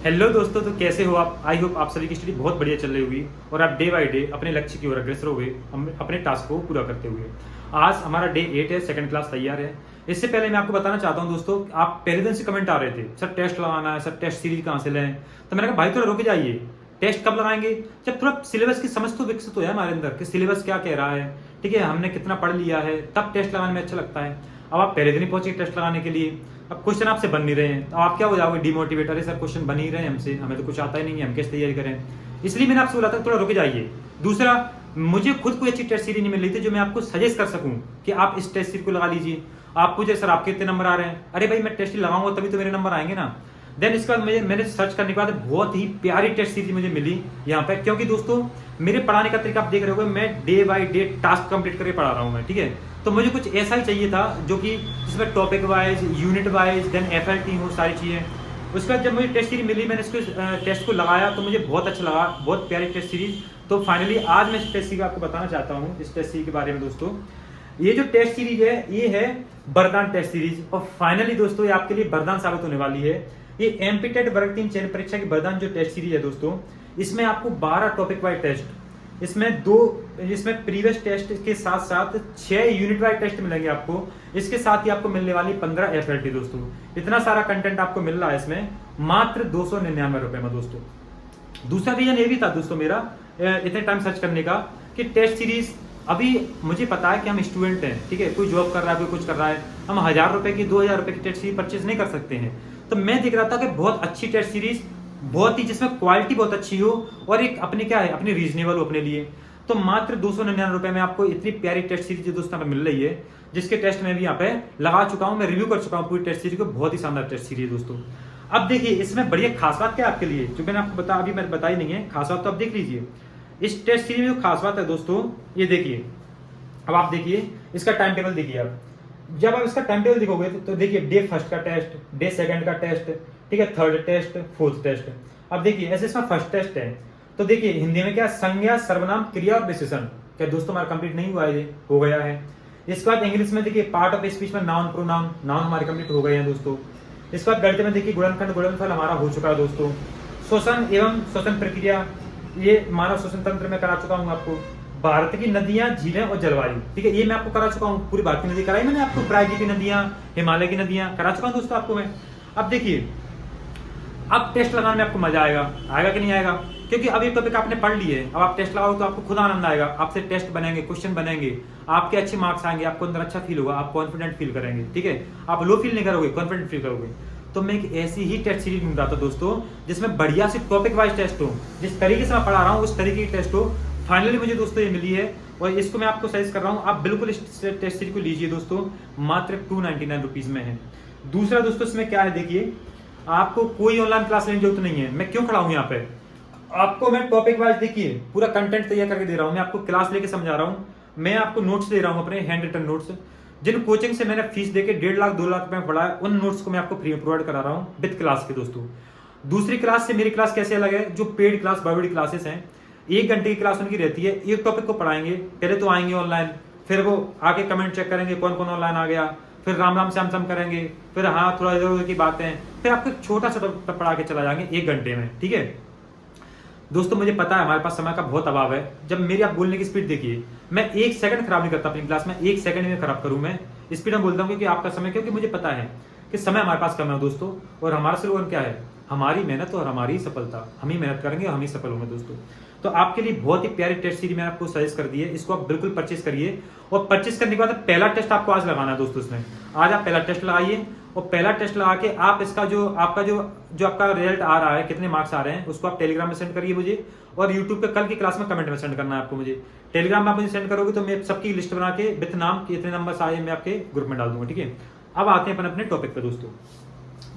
Hello दोस्तों, तो कैसे हो आप? आई होप आप सभी की स्टडी बहुत बढ़िया चल रही होगी और आप डे बाय डे अपने लक्ष्य की ओर अग्रसर हुए अपने टास्क को पूरा करते हुए। आज हमारा डे 8 है, सेकंड क्लास तैयार है। इससे पहले मैं आपको बताना चाहता हूं दोस्तों, आप पहले दिन से कमेंट आ रहे थे, सर टेस्ट लगाना है, सर टेस्ट सीरीज कहाँ से लें। तो मैंने कहा भाई थोड़ा रुक जाइए, टेस्ट कब लगाएंगे? जब थोड़ा सिलेबस की समझ तो विकसित हो जाए हमारे अंदर कि सिलेबस क्या कह रहा है, ठीक है, हमने कितना पढ़ लिया है, तब टेस्ट लगाने में अच्छा लगता है। अब आप पहले दिन ही पहुंचे टेस्ट लगाने के लिए, अब क्वेश्चन आपसे बन नहीं रहे हैं, तो आप क्या हो जाओगे? डिमोटिवेट, अरे सर क्वेश्चन बन ही रहे हैं हमसे, हमें तो कुछ आता ही नहीं है, हम कैसे तैयारी करें। इसलिए मैंने आपसे बोला था थोड़ा रुक जाइए। दूसरा, मुझे खुद कोई अच्छी टेस्ट सीरीज नहीं मिल रही थी जो मैं आपको सजेस्ट कर सकूं कि आप इस टेस्ट सीरीज को लगा लीजिए। आप पूछे सर आपके इतने नंबर आ रहे हैं, अरे भाई मैं टेस्ट लगाऊंगा तभी तो मेरे नंबर आएंगे ना। देन इसके बाद मैंने सर्च करने के बाद बहुत ही प्यारी टेस्ट सीरीज मुझे मिली यहाँ पे, क्योंकि दोस्तों मेरे पढ़ाने का तरीका आप देख रहे हो, मैं day by day task complete करके पढ़ा रहा हूँ मैं, ठीक है। तो मुझे कुछ ऐसा ही चाहिए था जो कि जिसमें topic wise, unit wise, then FLT हो, सारी चीज़ें। उसके बाद जब मुझे टेस्ट सीरीज मिली, मैंने इसको टेस्ट को लगाया तो मुझे बहुत अच्छा लगा, बहुत प्यारी टेस्ट सीरीज। तो फाइनली आज मैं इस टेस्ट सीरीज आपको बताना चाहता हूँ, इस टेस्ट सीरीज के बारे में दोस्तों। ये जो टेस्ट सीरीज है ये है वरदान टेस्ट सीरीज, और फाइनली दोस्तों ये आपके लिए वरदान साबित होने वाली है। ये एमपी टेट वर्ग 3 चयन परीक्षा की वरदान जो टेस्ट सीरीज है दोस्तों, इसमें आपको 12 टॉपिक वाइज टेस्ट, इसमें प्रीवियस टेस्ट के साथ साथ 6 यूनिट वाइज टेस्ट मिलेंगे आपको। इसके साथ ही आपको मिलने वाली 15 एफएलटी दोस्तों। इतना सारा कंटेंट आपको मिल रहा है इसमें मात्र 299 रुपए में दोस्तों। दूसरा रीजन ये भी था दोस्तों मेरा इतने टाइम सर्च करने का कि टेस्ट सीरीज, अभी मुझे पता है कि हम स्टूडेंट हैं, ठीक है, कोई जॉब कर रहा है, कोई कुछ कर रहा है, हम 1000 रुपए की 2000 रुपए की टेस्ट सीरीज परचेज नहीं कर सकते हैं। तो मैं देख रहा था कि बहुत अच्छी टेस्ट सीरीज, बहुत ही जिसमें क्वालिटी बहुत अच्छी हो और एक अपने क्या है, अपने रीजनेबल हो अपने लिए। तो मात्र 299 रुपए में आपको इतनी प्यारी टेस्ट सीरीज दोस्तों मिल रही है, जिसके टेस्ट में भी यहाँ पे लगा चुका हूं, मैं रिव्यू कर चुका हूं पूरी टेस्ट सीरीज को। बहुत ही शानदार टेस्ट सीरीज दोस्तों। अब देखिए इसमें बढ़िया खास बात क्या है आपके लिए, जो मैंने आपको अभी मैंने बताई नहीं है, खास बात तो आप देख लीजिए। इस टेस्ट सीरीज में जो खास बात है दोस्तों, ये देखिए, अब आप देखिए इसका टाइम टेबल देखिए। आप जब आप इसका टाइम टेबल देखोगे तो देखिए डे फर्स्ट का टेस्ट, डे सेकंड का टेस्ट, ठीक है, थर्ड टेस्ट, फोर्थ टेस्ट। अब देखिए ऐसे इसमें फर्स्ट टेस्ट है, तो देखिए हिंदी में क्या, संज्ञा, सर्वनाम, क्रिया और विशेषण। क्या दोस्तों हमारा कंप्लीट नहीं हुआ है, ये हो गया है। इसके बाद इंग्लिश में देखिए पार्ट ऑफ स्पीच में नाउन, प्रोनाउन, नाउन हमारे कंप्लीट हो गए हैं दोस्तों। इसके बाद गणित में देखिए गुणनखंड, गुणनफल हमारा हो चुका है दोस्तों। श्वसन एवं श्वसन प्रक्रिया, ये मानव श्वसन तंत्र में करा चुका हूँ आपको। भारत की नदियां, झीलें और जलवायु, ठीक है, ये मैं आपको करा चुका हूँ। पूरी भारत की नदी कराई मैंने आपको, प्रायद्वीप की नदियां, हिमालय की नदियां करा चुका हूँ दोस्तों आपको मैं। अब देखिए, अब टेस्ट लगाने में आपको मजा आएगा, आएगा कि नहीं आएगा? क्योंकि अब ये टॉपिक आपने पढ़ लिए, अब आप टेस्ट लगाओ तो आपको खुद आनंद आएगा। आपसे टेस्ट बनेंगे, क्वेश्चन बनेंगे, आपके अच्छे मार्क्स आएंगे, आपको अंदर अच्छा फील होगा, आप कॉन्फिडेंट फील करेंगे, ठीक है, आप लो फील नहीं करोगे, कॉन्फिडेंट फील करोगे। तो मैं एक ऐसी ही टेस्ट सीरीज ढूंढ रहा था दोस्तों, जिसमें बढ़िया सी टॉपिक वाइज टेस्ट हो, जिस तरीके से मैं पढ़ा रहा हूँ उस तरीके की टेस्ट हो। फाइनली मुझे दोस्तों ये मिली है, और इसको मैं आपको सजेस्ट कर रहा हूँ, आप बिल्कुल इस टेस्ट सीरीज को लीजिए दोस्तों, मात्र 299 रुपीज में है। दूसरा दोस्तों इसमें क्या है, देखिए आपको कोई ऑनलाइन क्लास लेने की जरूरत नहीं है। मैं क्यों खड़ा हूँ यहाँ पे, आपको मैं टॉपिक वाइज देखिए पूरा कंटेंट तैयार करके दे रहा हूँ, मैं आपको क्लास लेके समझा रहा हूँ, मैं आपको नोट्स दे रहा हूँ, अपने हैंड रिटन नोट्स। जिन कोचिंग से मैंने फीस देके 1.5 लाख 2 लाख रुपए में पढ़ा है, उन नोट्स को मैं आपको फ्री प्रोवाइड करा रहा हूँ विद क्लास के दोस्तों। दूसरी क्लास से मेरी क्लास कैसे अलग है, जो पेड क्लास, बड़ी क्लासेस हैं, 1 घंटे की क्लास उनकी रहती है, एक टॉपिक को पढ़ाएंगे, पहले तो आएंगे ऑनलाइन, फिर वो आके कमेंट चेक करेंगे कौन कौन ऑनलाइन आ गया, फिर राम राम श्याम श्याम करेंगे, फिर हाँ थोड़ा इधर उधर की बातें, फिर आपको छोटा सा पढ़ा के चला जाएंगे 1 घंटे में, ठीक है दोस्तों। मुझे पता है हमारे पास समय का बहुत अभाव है। जब मेरी आप बोलने की स्पीड देखिए, मैं 1 सेकंड खराब नहीं करता अपनी क्लास में, 1 सेकंड में खराब करूं मैं स्पीड में बोलता हूं, क्योंकि आपका समय, क्योंकि मुझे पता है कि समय हमारे पास कम है दोस्तों, और हमारा स्लोगन क्या है, हमारी मेहनत और हमारी सफलता, हम ही मेहनत करेंगे, हम ही सफल होंगे दोस्तों। तो आपके लिए बहुत ही प्यारी टेस्ट सीरीज मैंने आपको सजेस्ट कर दी है, इसको आप बिल्कुल परचेस करिए। और परचेस करने के बाद पहला टेस्ट आपको आज लगाना है दोस्तों। इसमें आज आप पहला टेस्ट लगाइए, और पहला टेस्ट लगा के आप इसका जो आपका रिजल्ट आ रहा है, कितने मार्क्स आ रहे हैं, उसको आप टेलीग्राम में सेंड करिए मुझे, और यूट्यूब पे कल की क्लास में कमेंट में सेंड करना है आपको मुझे। टेलीग्राम में आप मुझे सेंड करोगे तो मैं सबकी लिस्ट बना के विथ नाम के इतने नंबर आए मैं आपके ग्रुप में डाल दूंगा, ठीक है। अब आते हैं अपने टॉपिक पे दोस्तों।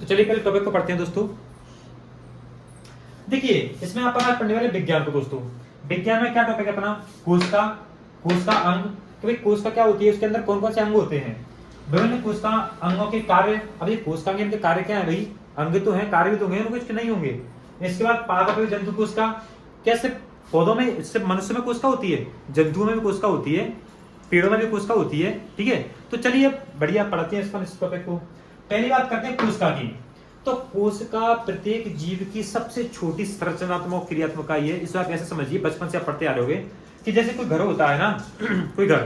तो चलिए पहले टॉपिक को पढ़ते हैं दोस्तों। देखिए इसमें आप पढ़ने वाले विज्ञान को दोस्तों। विज्ञान में क्या टॉपिक है अपना, कोशिका, कोशिका अंग। तो भाई कोशिका क्या होती है, उसके अंदर कौन कौन से अंग होते हैं, विभिन्न कोशिका अंगों के कार्य। अभी कोशिका के कार्य क्या है भाई, अंग तो है, कार्य भी तो होंगे, कुछ नहीं होंगे। इसके बाद पादप जंतु कोशिका, क्या सिर्फ पौधों में, सिर्फ मनुष्य में कोशिका होती है, जंतुओं में भी कोशिका होती है, पेड़ों में भी कोशिका होती है, ठीक है। तो चलिए बढ़िया पढ़ते हैं इस टॉपिक को। पहली बात करते हैं कोशिका की। तो कोशिका प्रत्येक जीव की सबसे छोटी संरचनात्मक क्रियात्मक इकाई है। इसको आप ऐसे समझिए, बचपन से आप पढ़ते आ रहे होगे कि जैसे कोई घर होता है ना कोई घर,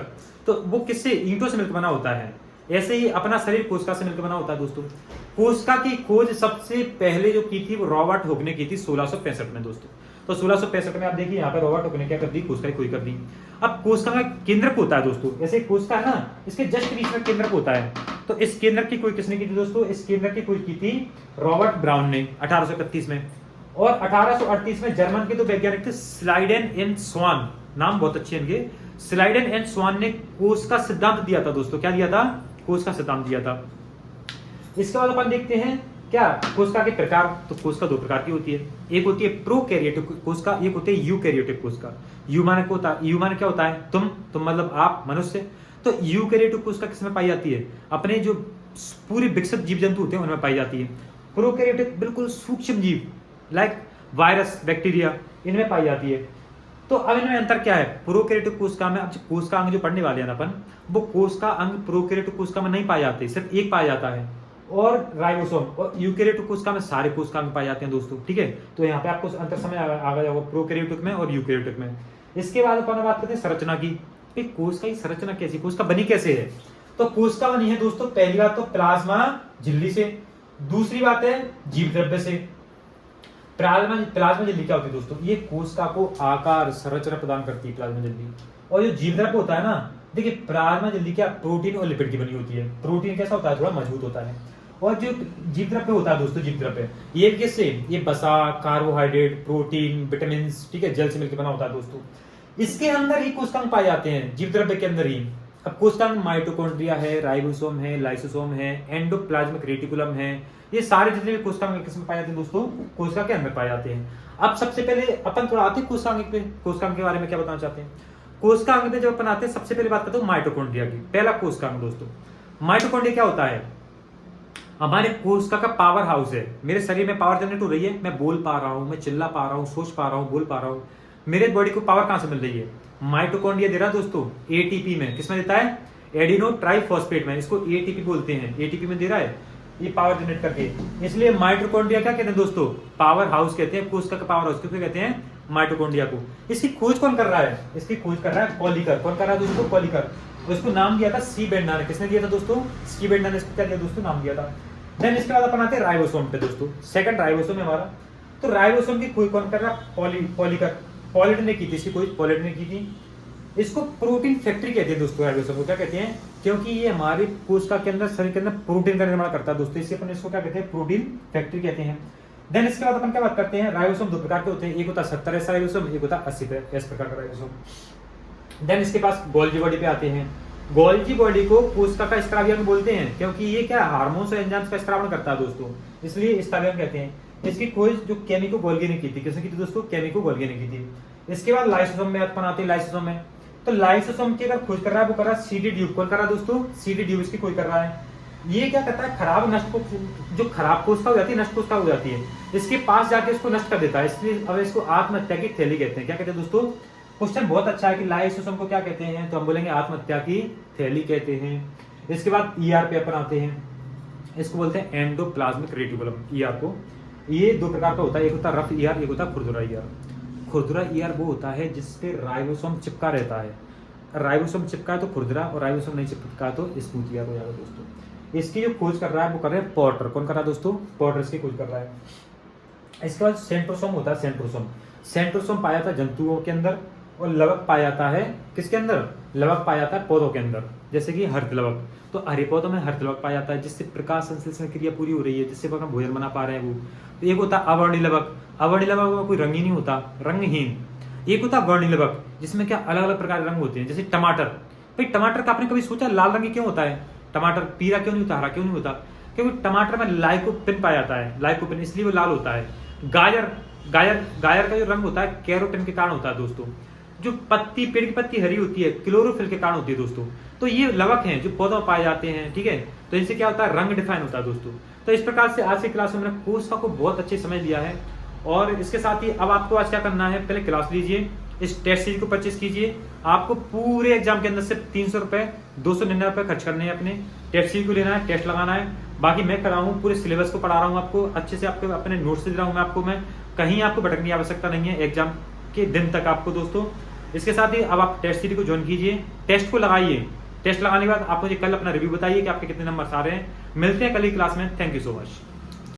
तो वो किससे, ईंटों से मिलकर बना होता है। ऐसे ही अपना शरीर कोशिका से मिलकर बना होता है दोस्तों। कोशिका की खोज सबसे पहले जो की थी वो रॉबर्ट हुक ने की थी 1665 में दोस्तों। तो 1665 में आप देखिए यहाँ पे रॉबर्ट हुक ने क्या कर दी, कोशिका की खोज कर दी। अब कोशिका में केंद्रक होता है दोस्तों, ऐसे कोशिका है ना, इसके जस्ट बीच में केंद्रक होता है। तो इस केंद्रक की खोज किसने की थी दोस्तों, इस केंद्रक की खोज की थी रॉबर्ट ब्राउन ने 1831 में। और 1838 में जर्मन के दो वैज्ञानिक थे, स्लाइडेन एंड स्वान, नाम बहुत अच्छे इनके, स्लाइडेन एंड स्वान ने कोश का सिद्धांत दिया था दोस्तों। क्या दिया था, कोश का सिद्धांत दिया था। इसके बाद अपन देखते हैं क्या कोशिका के प्रकार। तो कोशिका दो प्रकार की होती है, एक होती है प्रोकैरियोटिक कोशिका, एक होती है यूकैरियोटिक कोशिका। यू माने क्या होता है, तुम मतलब आप मनुष्य। तो यूकैरियोटिक कोशिका किसमें पाई जाती है, अपने जो पूरे विकसित जीव जंतु होते हैं उनमें पाई जाती है। प्रोकैरियोटिक बिल्कुल सूक्ष्म जीव लाइक वायरस, बैक्टीरिया, इनमें पाई जाती है। तो अब इनमें अंतर क्या है, प्रोकैरियोटिक कोशिका में, अब कोशिका अंग जो पढ़ने वाले हैं अपन, वो कोशिका अंग प्रोकैरियोटिक कोशिका में नहीं पाए जाते, सिर्फ एक पाया जाता है, और राइबोसोम। और यूकैरियोटिक कोशिका में सारे कोशिका अंग पाए जाते हैं दोस्तों, ठीक है। तो यहाँ पे आपको अंतर समझ आ जाएगा प्रोकैरियोटिक में और यूकैरियोटिक में। इसके बाद अपन बात करते हैं संरचना की, कोशिका की संरचना कैसी, कोशिका बनी कैसे है। तो कोशिका बनी है दोस्तों, पहली बात तो प्लाज्मा झिल्ली से, दूसरी बात है जीव द्रव्य से। प्लाज्मा झिल्ली क्या होती है दोस्तों, ये कोशिका को आकार संरचना प्रदान करती है प्लाज्मा झिल्ली। और जो जीव द्रव्य होता है ना, देखिए प्लाज्मा झिल्ली क्या प्रोटीन और लिपिड की बनी होती है। प्रोटीन कैसा होता है, थोड़ा मजबूत होता है। और जो जीव द्रव्य होता है दोस्तों, जीव द्रव्य ये किससे, ये वसा, कार्बोहाइड्रेट, प्रोटीन, विटामिन, ठीक है, जल से मिलकर बना होता है दोस्तों। इसके अंदर ही कोशिकांग पाए जाते हैं, जीव द्रव्य के अंदर ही। अब कोशिकांग माइटोकॉन्ड्रिया है, राइबोसोम है, लाइसोसोम है, एंडोप्लाज्मिक रेटिकुलम है, ये सारे जितने भी कोशिकांग किसमें पाए जाते हैं दोस्तों, कोशिका के अंदर पाए जाते हैं। अब सबसे पहले अपन थोड़ा आते हैं कोशिकांग पे, कोशिकांग के बारे में क्या बताना चाहते हैं। कोशिकांग में जब अपन आते हैं, सबसे पहले बात करते हैं माइटोकॉन्ड्रिया की। पहला कोशिकांग दोस्तों, माइटोकॉन्ड्रिया क्या होता है, हमारे कोशिका का पावर हाउस है। मेरे शरीर में पावर जनरेट हो रही है, मैं बोल पा रहा हूं, मैं चिल्ला पा रहा हूं, सोच पा रहा हूं, बोल पा रहा हूं, मेरे बॉडी को पावर कहां से मिल रही है, माइटोकॉन्ड्रिया दे रहा है दोस्तों, एटीपी में। किसमें देता है, एडिनो ट्राइफॉस्फेट में, इसको एटीपी बोलते हैं, एटीपी में दे रहा है ये पावर जनरेट करके। इसलिए माइटोकॉन्ड्रिया क्या कहते हैं दोस्तों, पावर हाउस कहते हैं, कोशिका का पावर हाउस क्यों कहते हैं, माइटोकॉन्ड्रिया को। इसकी खोज कौन कर रहा है, इसकी खोज कर रहा है कॉलिकर। कौन कर रहा है दोस्तों, कॉलिकर। उसको नाम दिया था सी बेंडा ने। किसने दिया था दोस्तों, सी बेंडा ने इसको क्या दिया दोस्तों, नाम दिया था। देन इसके बाद अपन आते हैं राइबोसोम पे दोस्तों, सेकंड राइबोसोम है हमारा। तो राइबोसोम की खोज कौन कर रहा है, कॉलिकर, पॉलिट ने की थी इसकी खोज, पॉलिट ने की थी। इसको प्रोटीन फैक्ट्री कहते हैं दोस्तों, राइबोसोम को क्या कहते हैं, क्योंकि ये हमारे कोशिका के अंदर, शरीर के अंदर प्रोटीन का निर्माण करता है दोस्तों, इससे अपन इसको क्या कहते हैं, प्रोटीन फैक्ट्री कहते हैं। देन इसके बाद अपन क्या बात करते हैं, राइबोसोम दो प्रकार के होते हैं, एक होता है 70S राइबोसोम, एक होता है 80S प्रकार का राइबोसोम। देन इसके पास गोल्गी बॉडी पे आते हैं। गोल्गी बॉडी को कोशिका का स्त्रावियंग बोलते हैं, क्योंकि ये क्या हार्मोन्स और एंजाइम्स का स्त्रावण करता है दोस्तों, इसलिए स्त्रावियंग कहते हैं। इसकी खोज जो केमिको गोल्गी ने की थी, किसने की थी दोस्तों, केमिको गोल्गी ने की थी। इसके बाद लाइसोसोम में अपन आते हैं, लाइसोसोम में। तो लाइसोसोम की अगर खोज कर रहा है, वो कर रहा है सीडी ड्यूब। कौन कर रहा है दोस्तों, सीडी ड्यूब इसकी खोज कर रहा है। ये क्या करता है, खराब नष्ट को, जो खराब कोशिका हो जाती है, नष्ट कोशिका हो जाती है, इसके पास जाके इसको नष्ट कर देता है। इसलिए अब इसको आत्महत्या की थैली कहते हैं। क्या कहते हैं दोस्तों, क्वेश्चन बहुत अच्छा है कि लाइसोसोम को क्या कहते हैं, तो हम बोलेंगे आत्महत्या की थैली कहते हैं। इसके बाद ईआर पे अपन आते हैं, इसको बोलते हैं एंडोप्लाज्मिक रेटिकुलम, ईआर को। ये दो प्रकार का होता है, एक होता है रफ ईआर, एक होता है खुरदुरा ईआर। खुरदुरा ईआर वो होता है जिसपे राइबोसोम चिपका रहता है, राइबोसोम चिपका है तो खुरदुरा, और राइबोसोम नहीं चिपका तो स्मूथ ईआर हो जाएगा दोस्तों। इसकी जो खोज कर रहा है वो कर रहे हैं पोर्टर। कौन कर रहा है दोस्तों, पोर्टर इसकी खोज कर रहा है। इसके बाद सेंट्रोसोम होता है, सेंट्रोसोम। सेंट्रोसोम पाया जाता है जंतुओं के अंदर, और लवक पाया जाता है किसके अंदर, लवक पाया जाता है पौधों के अंदर, जैसे कि हरित लवक। तो हरे पौधों में हरित लवक पाया जाता है, जिससे प्रकाश संश्लेषण क्रिया पूरी हो रही है, जिससे हम भोजन बना पा रहे हैं वो। तो एक होता है अवर्णी लवक, अवर्णी लवक में कोई रंग ही नहीं होता, रंगहीन। एक होता है वर्णी लवक, जिसमें क्या अलग अलग प्रकार के रंग होते हैं, जैसे टमाटर। भाई टमाटर का आपने कभी सोचा लाल रंग क्यों होता है, टमाटर पीला क्यों नहीं होता, हरा क्यों नहीं होता, क्योंकि टमाटर में लाइकोपिन पाया जाता है, लाइकोपिन, इसलिए वो लाल होता है। गाजर का जो रंग होता है कैरोटिन के कारण होता है दोस्तों। जो पत्ती, पेड़ की पत्ती हरी होती है, क्लोरोफिल के कारण होती है दोस्तों। तो ये लवक हैं जो पौधों में पाए जाते हैं, ठीक है। तो इनसे क्या होता है, रंग डिफाइन होता है दोस्तों। तो इस प्रकार से आज की क्लास में मैंने कोशिका को बहुत अच्छे समझ लिया है। और इसके साथ ही अब आपको आज क्या करना है, पहले क्लास लीजिए, इस टेस्ट सीरीज को परचेस कीजिए। आपको पूरे एग्जाम के अंदर सिर्फ 300 रुपए, 299 रुपए खर्च करने हैं अपने। टेस्ट सीरीज को लेना है, टेस्ट लगाना है, बाकी मैं कर रहा हूँ, पूरे सिलेबस को पढ़ा रहा हूँ आपको अच्छे से, आपको अपने नोट्स दे रहा हूँ मैं आपको, मैं कहीं आपको भटकने की आवश्यकता नहीं है एग्जाम के दिन तक आपको दोस्तों। इसके साथ ही अब आप टेस्ट सीरीज को ज्वाइन कीजिए, टेस्ट को लगाइए, टेस्ट लगाने के बाद आप मुझे कल अपना रिव्यू बताइए कि आपके कितने नंबर आ रहे हैं। मिलते हैं कल की क्लास में। Thank you so much.